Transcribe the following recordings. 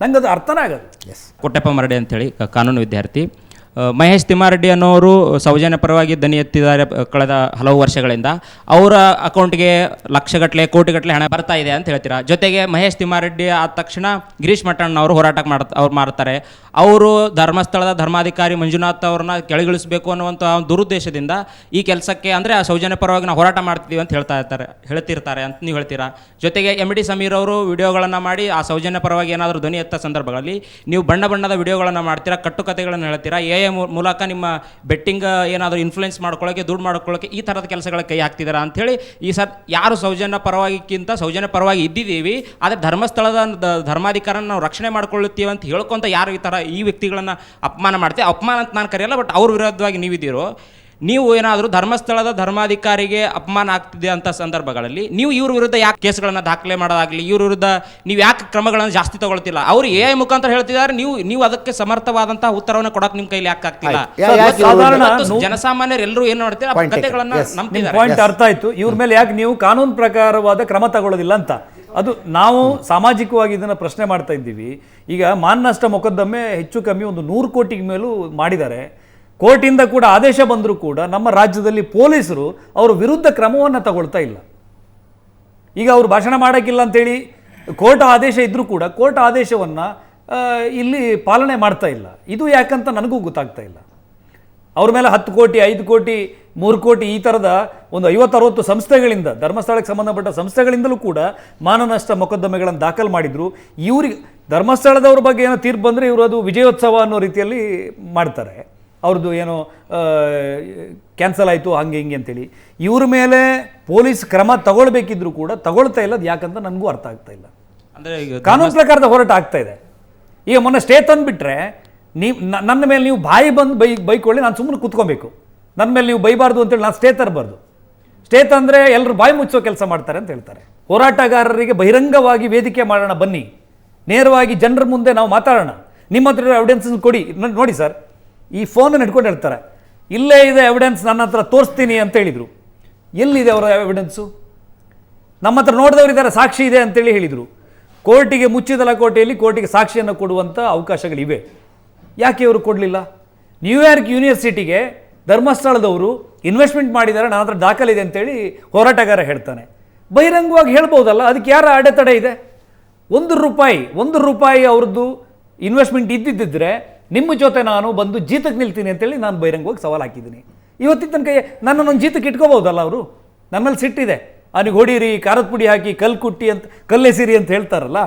ನಂಗೆ ಅದು ಅರ್ಥನೇ ಆಗೋದು. ಕೊಟ್ಟಪ್ಪ ಮರಡಿ ಅಂತೇಳಿ ಕಾನೂನು ವಿದ್ಯಾರ್ಥಿ. ಮಹೇಶ್ ತಿಮ್ಮಾರೆಡ್ಡಿ ಅನ್ನೋರು ಸೌಜನ್ಯ ಪರವಾಗಿ ದನಿ ಎತ್ತಿದ್ದಾರೆ ಕಳೆದ ಹಲವು ವರ್ಷಗಳಿಂದ. ಅವರ ಅಕೌಂಟ್ಗೆ ಲಕ್ಷಗಟ್ಟಲೆ ಕೋಟಿಗಟ್ಟಲೆ ಹಣ ಬರ್ತಾ ಇದೆ ಅಂತ ಹೇಳ್ತೀರಾ. ಜೊತೆಗೆ ಮಹೇಶ್ ತಿಮ್ಮಾರೆಡ್ಡಿ ಆದ ತಕ್ಷಣ ಗಿರೀಶ್ ಮಠಣ್ಣ ಅವರು ಹೋರಾಟ ಅವ್ರು ಮಾಡ್ತಾರೆ. ಅವರು ಧರ್ಮಸ್ಥಳದ ಧರ್ಮಾಧಿಕಾರಿ ಮಂಜುನಾಥ್ ಅವ್ರನ್ನ ಕೆಳಗಿಳಿಸಬೇಕು ಅನ್ನುವಂಥ ದುರುದ್ದೇಶದಿಂದ ಈ ಕೆಲಸಕ್ಕೆ ಅಂದರೆ ಆ ಸೌಜನ್ಯ ಪರವಾಗಿ ನಾವು ಹೋರಾಟ ಮಾಡ್ತೀವಿ ಅಂತ ಹೇಳ್ತಿರ್ತಾರೆ ಅಂತ ನೀವು ಹೇಳ್ತೀರಾ. ಜೊತೆಗೆ MD ಸಮೀರ್ ಅವರು ವಿಡಿಯೋಗಳನ್ನು ಮಾಡಿ ಆ ಸೌಜನ್ಯ ಪರವಾಗಿ ಏನಾದರೂ ಧ್ವನಿ ಎತ್ತ ಸಂದರ್ಭಗಳಲ್ಲಿ ನೀವು ಬಣ್ಣ ಬಣ್ಣದ ವಿಡಿಯೋಗಳನ್ನು ಮಾಡ್ತೀರಾ, ಕಟ್ಟುಕತೆಗಳನ್ನು ಹೇಳ್ತೀರಾ, ಮೂಲಕ ನಿಮ್ಮ ಬೆಟ್ಟಿಂಗ್ ಏನಾದರೂ ಇನ್ಫ್ಲುಯೆನ್ಸ್ ಮಾಡ್ಕೊಳ್ಳೋಕೆ, ದುಡ್ಡು ಮಾಡ್ಕೊಳ್ಳೋಕೆ ಈ ಥರದ ಕೆಲಸಗಳ ಕೈ ಹಾಕ್ತಿದ್ದಾರೆ ಅಂಥೇಳಿ ಈ ಯಾರು ಸೌಜನ್ಯ ಪರವಾಗಿಕ್ಕಿಂತ ಸೌಜನ್ಯ ಪರವಾಗಿ ಇದ್ದಿದ್ದೀವಿ, ಆದರೆ ಧರ್ಮಸ್ಥಳದ ಧರ್ಮಾಧಿಕಾರನ ನಾವು ರಕ್ಷಣೆ ಮಾಡ್ಕೊಳ್ಳುತ್ತೀವಿ ಅಂತ ಹೇಳ್ಕೊಂತ ಯಾರು ಈ ವ್ಯಕ್ತಿಗಳನ್ನು ಅಪಮಾನ ಮಾಡ್ತೀವಿ, ಅಪಮಾನ ಅಂತ ನಾನು ಕರೆಯಲ್ಲ, ಬಟ್ ಅವ್ರ ವಿರುದ್ಧವಾಗಿ ನೀವಿದ್ದೀರೋ, ನೀವು ಏನಾದರೂ ಧರ್ಮಸ್ಥಳದ ಧರ್ಮಾಧಿಕಾರಿಗೆ ಅಪಮಾನ ಆಗ್ತಿದೆ ಅಂತ ಸಂದರ್ಭಗಳಲ್ಲಿ ನೀವು ಇವ್ರ ವಿರುದ್ಧ ಯಾಕೆ ಕೇಸ್ಗಳನ್ನು ದಾಖಲೆ ಮಾಡೋದಾಗಲಿ, ಇವ್ರ ವಿರುದ್ಧ ನೀವು ಯಾಕೆ ಕ್ರಮಗಳನ್ನು ಜಾಸ್ತಿ ತಗೊಳ್ತಿಲ್ಲ? ಅವರು AI ಮುಖಾಂತರ ಹೇಳ್ತಿದ್ದಾರೆ, ನೀವು ಅದಕ್ಕೆ ಸಮರ್ಥವಾದಂತಹ ಉತ್ತರವನ್ನು ಕೊಡೋಕೆ ನಿಮ್ಮ ಕೈಲಿ ಯಾಕೆ ಆಗ್ತಿಲ್ಲ? ಜನಸಾಮಾನ್ಯರು ಎಲ್ಲರೂ ಏನು ಮಾಡ್ತೀರಾ, ಕಥೆಗಳನ್ನು ನಂಬ್ತಿದ್ದಾರೆ. ಪಾಯಿಂಟ್ ಅರ್ಥ ಆಯ್ತು. ಇವ್ರ ಮೇಲೆ ಯಾಕೆ ನೀವು ಕಾನೂನು ಪ್ರಕಾರವಾದ ಕ್ರಮ ತಗೊಳ್ಳೋದಿಲ್ಲ ಅಂತ. ಅದು ನಾವು ಸಾಮಾಜಿಕವಾಗಿ ಇದನ್ನು ಪ್ರಶ್ನೆ ಮಾಡ್ತಾ ಇದ್ದೀವಿ. ಈಗ ಮಾನನಷ್ಟ ಮೊಕದ್ದಮೆ ಹೆಚ್ಚು ಕಮ್ಮಿ ಒಂದು 100 ಕೋಟಿಗೆ ಮೇಲೂ ಮಾಡಿದ್ದಾರೆ. ಕೋರ್ಟಿಂದ ಕೂಡ ಆದೇಶ ಬಂದರೂ ಕೂಡ ನಮ್ಮ ರಾಜ್ಯದಲ್ಲಿ ಪೊಲೀಸರು ಅವರ ವಿರುದ್ಧ ಕ್ರಮವನ್ನು ತಗೊಳ್ತಾ ಇಲ್ಲ. ಈಗ ಅವರು ಭಾಷಣ ಮಾಡೋಕ್ಕಿಲ್ಲ ಅಂತೇಳಿ ಕೋರ್ಟ್ ಆದೇಶ ಇದ್ದರೂ ಕೂಡ ಕೋರ್ಟ್ ಆದೇಶವನ್ನು ಇಲ್ಲಿ ಪಾಲನೆ ಮಾಡ್ತಾ ಇಲ್ಲ. ಇದು ಯಾಕಂತ ನನಗೂ ಗೊತ್ತಾಗ್ತಾ ಇಲ್ಲ. ಅವ್ರ ಮೇಲೆ 10 ಕೋಟಿ 5 ಕೋಟಿ 3 ಕೋಟಿ ಈ ಥರದ ಒಂದು 50-60 ಸಂಸ್ಥೆಗಳಿಂದ, ಧರ್ಮಸ್ಥಳಕ್ಕೆ ಸಂಬಂಧಪಟ್ಟ ಸಂಸ್ಥೆಗಳಿಂದಲೂ ಕೂಡ ಮಾನನಷ್ಟ ಮೊಕದ್ದಮೆಗಳನ್ನು ದಾಖಲು ಮಾಡಿದರು. ಇವ್ರಿಗೆ ಧರ್ಮಸ್ಥಳದವ್ರ ಬಗ್ಗೆ ಏನೋ ತೀರ್ಪು ಬಂದರೆ ಇವರು ಅದು ವಿಜಯೋತ್ಸವ ಅನ್ನೋ ರೀತಿಯಲ್ಲಿ ಮಾಡ್ತಾರೆ. ಅವ್ರದ್ದು ಏನೋ ಕ್ಯಾನ್ಸಲ್ ಆಯಿತು ಹಂಗೆ ಹಿಂಗೆ ಅಂತೇಳಿ. ಇವ್ರ ಮೇಲೆ ಪೊಲೀಸ್ ಕ್ರಮ ತಗೊಳ್ಬೇಕಿದ್ರು ಕೂಡ ತಗೊಳ್ತಾ ಇಲ್ಲ. ಅದು ಯಾಕಂತ ನನಗೂ ಅರ್ಥ ಆಗ್ತಾ ಇಲ್ಲ. ಅಂದರೆ ಕಾನೂನು ಪ್ರಕಾರದ ಹೋರಾಟ ಆಗ್ತಾ ಇದೆ. ಈಗ ಮೊನ್ನೆ ಸ್ಟೇ ತಂದುಬಿಟ್ರೆ ನನ್ನ ಮೇಲೆ ನೀವು ಬಾಯಿ ಬಂದು ಬೈಕೊಳ್ಳಿ, ನಾನು ಸುಮ್ಮನೆ ಕೂತ್ಕೊಬೇಕು. ನನ್ನ ಮೇಲೆ ನೀವು ಬೈಬಾರ್ದು ಅಂತೇಳಿ ನಾನು ಸ್ಟೇ ತರಬಾರ್ದು. ಸ್ಟೇ ತಂದರೆ ಎಲ್ಲರೂ ಬಾಯಿ ಮುಚ್ಚೋ ಕೆಲಸ ಮಾಡ್ತಾರೆ ಅಂತ ಹೇಳ್ತಾರೆ. ಹೋರಾಟಗಾರರಿಗೆ ಬಹಿರಂಗವಾಗಿ ವೇದಿಕೆ ಮಾಡೋಣ, ಬನ್ನಿ, ನೇರವಾಗಿ ಜನರ ಮುಂದೆ ನಾವು ಮಾತಾಡೋಣ, ನಿಮ್ಮ ಹತ್ರ ಎವಿಡೆನ್ಸ್ ಕೊಡಿ. ನೋಡಿ ಸರ್, ಈ ಫೋನನ್ನು ಇಟ್ಕೊಂಡು ಹೇಳ್ತಾರೆ, ಇಲ್ಲೇ ಇದೆ ಎವಿಡೆನ್ಸ್, ನನ್ನ ಹತ್ರ ತೋರಿಸ್ತೀನಿ ಅಂತ ಹೇಳಿದರು. ಎಲ್ಲಿದೆ ಅವರ ಎವಿಡೆನ್ಸು? ನಮ್ಮ ಹತ್ರ ನೋಡಿದವರಿದ್ದಾರೆ, ಸಾಕ್ಷಿ ಇದೆ ಅಂತೇಳಿ ಹೇಳಿದರು. ಕೋರ್ಟಿಗೆ ಮುಚ್ಚಿದ ಲಕೋಟೆಯಲ್ಲಿ ಕೋರ್ಟಿಗೆ ಸಾಕ್ಷಿಯನ್ನು ಕೊಡುವಂಥ ಅವಕಾಶಗಳಿವೆ. ಯಾಕೆ ಇವರು ಕೊಡಲಿಲ್ಲ? ನ್ಯೂಯಾರ್ಕ್ ಯೂನಿವರ್ಸಿಟಿಗೆ ಧರ್ಮಸ್ಥಳದವರು ಇನ್ವೆಸ್ಟ್ಮೆಂಟ್ ಮಾಡಿದ್ದಾರೆ, ನನ್ನ ಹತ್ರ ದಾಖಲಿದೆ ಅಂತೇಳಿ ಹೋರಾಟಗಾರ ಹೇಳ್ತಾನೆ. ಬಹಿರಂಗವಾಗಿ ಹೇಳ್ಬೋದಲ್ಲ, ಅದಕ್ಕೆ ಯಾರ ಅಡೆತಡೆ ಇದೆ? ಒಂದು ರೂಪಾಯಿ ಅವ್ರದ್ದು ಇನ್ವೆಸ್ಟ್ಮೆಂಟ್ ಇದ್ದಿದ್ದರೆ ನಿಮ್ಮ ಜೊತೆ ನಾನು ಬಂದು ಜೀತಕ್ಕೆ ನಿಲ್ತೀನಿ ಅಂತೇಳಿ ನಾನು ಬಹಿರಂಗವಾಗಿ ಸವಾಲು ಹಾಕಿದ್ದೀನಿ. ಇವತ್ತಿನ ತನಕ ನನ್ನನ್ನೊಂದು ಜೀತಕ್ಕೆ ಇಟ್ಕೋಬೋದಲ್ಲ ಅವರು? ನನ್ನ ಮೇಲೆ ಸಿಟ್ಟಿದೆ, ಅವನಿಗೆ ಹೊಡೀರಿ, ಖಾರದ ಪುಡಿ ಹಾಕಿ, ಕಲ್ಲು ಕುಟ್ಟಿ ಅಂತ, ಕಲ್ಲೆಸಿರಿ ಅಂತ ಹೇಳ್ತಾರಲ್ಲ,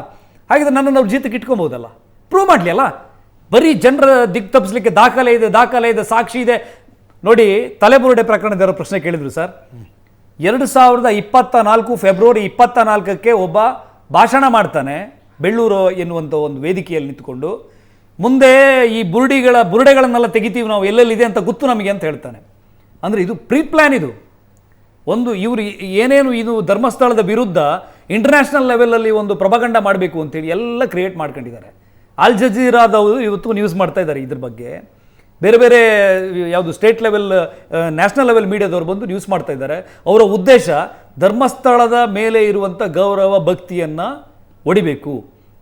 ಹಾಗಿದ್ರೆ ನನ್ನನ್ನು ಅವ್ರು ಜೀತಕ್ಕೆ ಇಟ್ಕೋಬೋದಲ್ಲ? ಪ್ರೂವ್ ಮಾಡಲಿ ಅಲ್ಲ. ಬರೀ ಜನರ ದಿಕ್ಕು ತಪ್ಪಿಸ್ಲಿಕ್ಕೆ ದಾಖಲೆ ಇದೆ, ಸಾಕ್ಷಿ ಇದೆ. ನೋಡಿ, ತಲೆಬುರುಡೆ ಪ್ರಕರಣದ ಪ್ರಶ್ನೆ ಕೇಳಿದ್ರು ಸರ್. 2024 ಫೆಬ್ರವರಿ 24ಕ್ಕೆ ಒಬ್ಬ ಭಾಷಣ ಮಾಡ್ತಾನೆ ಬೆಳ್ಳೂರು ಎನ್ನುವಂಥ ಒಂದು ವೇದಿಕೆಯಲ್ಲಿ ನಿಂತುಕೊಂಡು, ಮುಂದೆ ಈ ಬುರುಡೆಗಳನ್ನೆಲ್ಲ ತೆಗಿತೀವಿ ನಾವು, ಎಲ್ಲೆಲ್ಲಿದೆ ಅಂತ ಗೊತ್ತು ನಮಗೆ ಅಂತ ಹೇಳ್ತಾನೆ. ಅಂದರೆ ಇದು ಪ್ರೀ ಪ್ಲ್ಯಾನ್. ಇದು ಒಂದು ಇವರು ಏನೇನು ಇದು ಧರ್ಮಸ್ಥಳದ ವಿರುದ್ಧ ಇಂಟರ್ನ್ಯಾಷನಲ್ ಲೆವೆಲಲ್ಲಿ ಒಂದು ಪ್ರಭಾಗಂಡ ಮಾಡಬೇಕು ಅಂತೇಳಿ ಎಲ್ಲ ಕ್ರಿಯೇಟ್ ಮಾಡ್ಕೊಂಡಿದ್ದಾರೆ. ಅಲ್ ಜಜೀರಾದವರು ಇವತ್ತು ನ್ಯೂಸ್ ಮಾಡ್ತಾ ಇದ್ದಾರೆ ಇದ್ರ ಬಗ್ಗೆ. ಬೇರೆ ಬೇರೆ ಯಾವುದು ಸ್ಟೇಟ್ ಲೆವೆಲ್, ನ್ಯಾಷನಲ್ ಲೆವೆಲ್ ಮೀಡಿಯಾದವ್ರು ಬಂದು ನ್ಯೂಸ್ ಮಾಡ್ತಾ ಇದ್ದಾರೆ. ಅವರ ಉದ್ದೇಶ ಧರ್ಮಸ್ಥಳದ ಮೇಲೆ ಇರುವಂಥ ಗೌರವ ಭಕ್ತಿಯನ್ನು ಒಡಿಬೇಕು,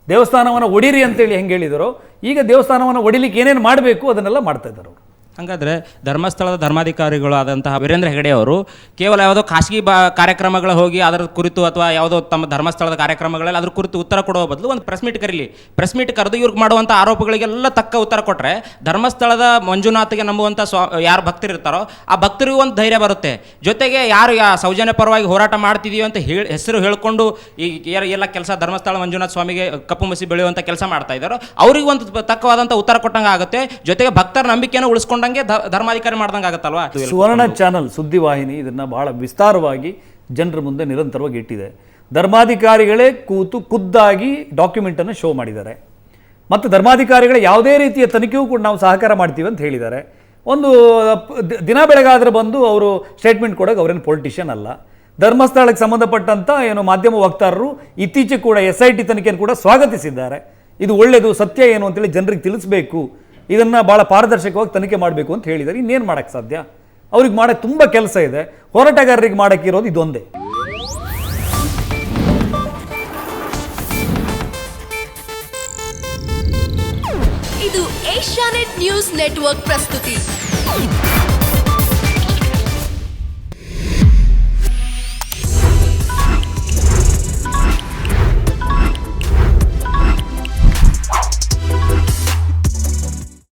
ದೇವಸ್ಥಾನವನ್ನು ಒಡಿರಿ ಅಂತೇಳಿ ಹೆಂಗೆ ಹೇಳಿದಾರೋ, ಈಗ ದೇವಸ್ಥಾನವನ್ನು ಒಡಿಲಿಕ್ಕೆ ಏನೇನು ಮಾಡಬೇಕು ಅದನ್ನೆಲ್ಲ ಮಾಡ್ತಾ ಇದ್ದಾರೆ ಅವರು. ಹಾಗಾದರೆ ಧರ್ಮಸ್ಥಳದ ಧರ್ಮಾಧಿಕಾರಿಗಳು ಆದಂತಹ ವೀರೇಂದ್ರ ಹೆಗಡೆ ಅವರು ಕೇವಲ ಯಾವುದೋ ಖಾಸಗಿ ಕಾರ್ಯಕ್ರಮಗಳು ಹೋಗಿ ಅದರ ಕುರಿತು ಅಥವಾ ಯಾವುದೋ ತಮ್ಮ ಧರ್ಮಸ್ಥಳದ ಕಾರ್ಯಕ್ರಮಗಳಲ್ಲಿ ಅದ್ರ ಕುರಿತು ಉತ್ತರ ಕೊಡುವ ಬದಲು ಒಂದು ಪ್ರೆಸ್ ಮೀಟ್ ಕರೀಲಿ. ಪ್ರೆಸ್ ಮೀಟ್ ಕರೆದು ಇವ್ರಿಗೆ ಮಾಡುವಂಥ ಆರೋಪಗಳಿಗೆಲ್ಲ ತಕ್ಕ ಉತ್ತರ ಕೊಟ್ಟರೆ ಧರ್ಮಸ್ಥಳದ ಮಂಜುನಾಥ್ಗೆ ನಂಬುವಂಥ ಯಾರು ಭಕ್ತರಿರ್ತಾರೋ ಆ ಭಕ್ತರಿಗೂ ಒಂದು ಧೈರ್ಯ ಬರುತ್ತೆ. ಜೊತೆಗೆ ಯಾರು ಸೌಜನ್ಯ ಪರವಾಗಿ ಹೋರಾಟ ಮಾಡ್ತಿದೀವಿ ಅಂತ ಹೆಸರು ಹೇಳ್ಕೊಂಡು ಈ ಎಲ್ಲ ಕೆಲಸ ಧರ್ಮಸ್ಥಳ ಮಂಜುನಾಥ ಸ್ವಾಮಿಗೆ ಕಪ್ಪು ಮಸಿ ಬೆಳೆಯುವಂಥ ಕೆಲಸ ಮಾಡ್ತಾ ಇದ್ದಾರೋ ಅವರಿಗೆ ಒಂದು ತಕ್ಕವಾದಂಥ ಉತ್ತರ ಕೊಟ್ಟಂಗೆ ಆಗುತ್ತೆ. ಜೊತೆಗೆ ಭಕ್ತರ ನಂಬಿಕೆಯನ್ನು ಉಳಿಸ್ಕೊಂಡು ಧರ್ಮಾಧಿಕಾರಿ ಮಾಡ್ದಂಗೆ ಆಗುತ್ತಲ್ವಾ. ಸುವರ್ಣ ಚಾನಲ್ ಸುದ್ದಿವಾಹಿನಿ ಇದನ್ನ ಬಹಳ ವಿಸ್ತಾರವಾಗಿ ಜನರ ಮುಂದೆ ನಿರಂತರವಾಗಿ ಇಟ್ಟಿದೆ. ಧರ್ಮಾಧಿಕಾರಿಗಳೇ ಖುದ್ದಾಗಿ ಡಾಕ್ಯುಮೆಂಟನ್ನು ಶೋ ಮಾಡಿದ್ದಾರೆ. ಮತ್ತು ಧರ್ಮಾಧಿಕಾರಿಗಳ ಯಾವುದೇ ರೀತಿಯ ತನಿಖೆಗೂ ಕೂಡ ನಾವು ಸಹಕಾರ ಮಾಡ್ತೀವಿ ಅಂತ ಹೇಳಿದ್ದಾರೆ. ಒಂದು ದಿನ ಬೆಳಗಾದ್ರೆ ಬಂದು ಅವರು ಸ್ಟೇಟ್ಮೆಂಟ್ ಕೊಡೋಕೆ ಅವರೇನು ಪೊಲಿಟಿಷಿಯನ್ ಅಲ್ಲ. ಧರ್ಮಸ್ಥಳಕ್ಕೆ ಸಂಬಂಧಪಟ್ಟಂಥ ಏನು ಮಾಧ್ಯಮ ವಕ್ತಾರರು ಇತ್ತೀಚೆಗೆ ಕೂಡ SIT ತನಿಖೆಯನ್ನು ಕೂಡ ಸ್ವಾಗತಿಸಿದ್ದಾರೆ. ಇದು ಒಳ್ಳೆಯದು, ಸತ್ಯ ಏನು ಅಂತೇಳಿ ಜನರಿಗೆ ತಿಳಿಸ್ಬೇಕು, ಇದನ್ನು ಭಾಳ ಪಾರದರ್ಶಕವಾಗಿ ತನಿಖೆ ಮಾಡಬೇಕು ಅಂತ ಹೇಳಿದ್ದಾರೆ. ಇನ್ನೇನು ಮಾಡೋಕ್ಕೆ ಸಾಧ್ಯ? ಅವ್ರಿಗೆ ಮಾಡೋಕ್ಕೆ ತುಂಬ ಕೆಲಸ ಇದೆ. ಹೋರಾಟಗಾರರಿಗೆ ಮಾಡೋಕ್ಕಿರೋದು ಇದೊಂದೇ. ಇದು ಏಷ್ಯಾನೆಟ್ ನ್ಯೂಸ್ ನೆಟ್ವರ್ಕ್ ಪ್ರಸ್ತುತಿ.